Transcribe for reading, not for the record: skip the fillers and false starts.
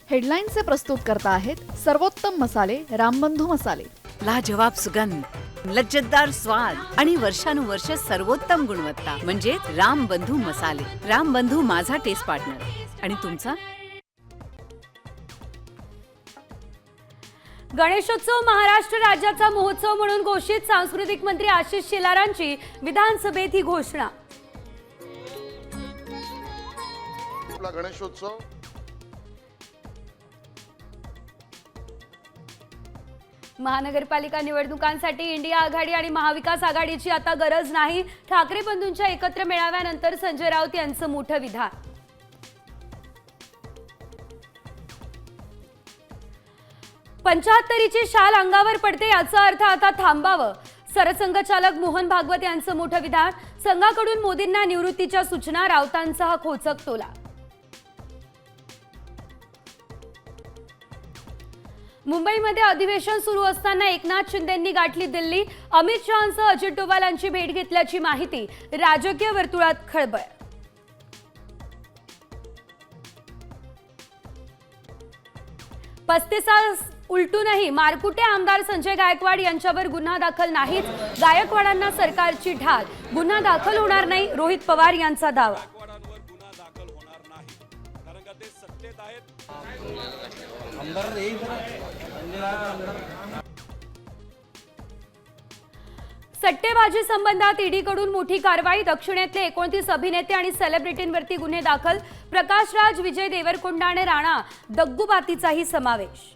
हेडलाईनचे प्रस्तुत करता आहेत सर्वोत्तम मसाले रामबंधू मसाले। लाजवाब सुगंध, लज्जतदार स्वाद आणि वर्षानुवर्ष सर्वोत्तम गुणवत्ता म्हणजे रामबंधू मसाले। रामबंधू माझा टेस्ट पार्टनर। आणि तुमचा? गणेशोत्सव महाराष्ट्र राज्याचा महोत्सव म्हणून घोषित। सांस्कृतिक मंत्री आशिष शेलारांची विधानसभेत ही घोषणा। गणेशोत्सव महानगरपालिका निवडणुकांसाठी इंडिया आघाडी आणि महाविकास आघाडीची आता गरज नाही। ठाकरे बंधूंच्या एकत्र मेळाव्यानंतर संजय राऊत यांचं मोठं विधान। पंचाहत्तरीची शाल अंगावर पडते याचा अर्थ आता थांबावं। सरसंघचालक मोहन भागवत यांचं मोठं विधान। संघाकडून मोदींना निवृत्तीच्या सूचना, राऊतांचा हा खोचक टोला। मुंबईमध्ये अधिवेशन सुरू असताना एकनाथ शिंदेंनी गाठली दिल्ली। अमित शहांसह अजित डोवाल यांची भेट घेतल्याची माहिती। राजकीय वर्तुळात खळबळ। पस्तीसास उलटूनही मारकुटे आमदार संजय गायकवाड यांच्यावर गुन्हा दाखल नाहीच। गायकवाडांना सरकारची ढाल, गुन्हा दाखल होणार नाही रोहित पवार यांचा दावा। सट्टेबाजी संबंधात ईडीकडून मोठी कारवाई। दक्षिणेतले 29 अभिनेते आणि सेलिब्रिटींवरती गुन्हे दाखल। प्रकाश राज, विजय देवरकोंडा आणि राणा दग्गुबातीचाही समावेश।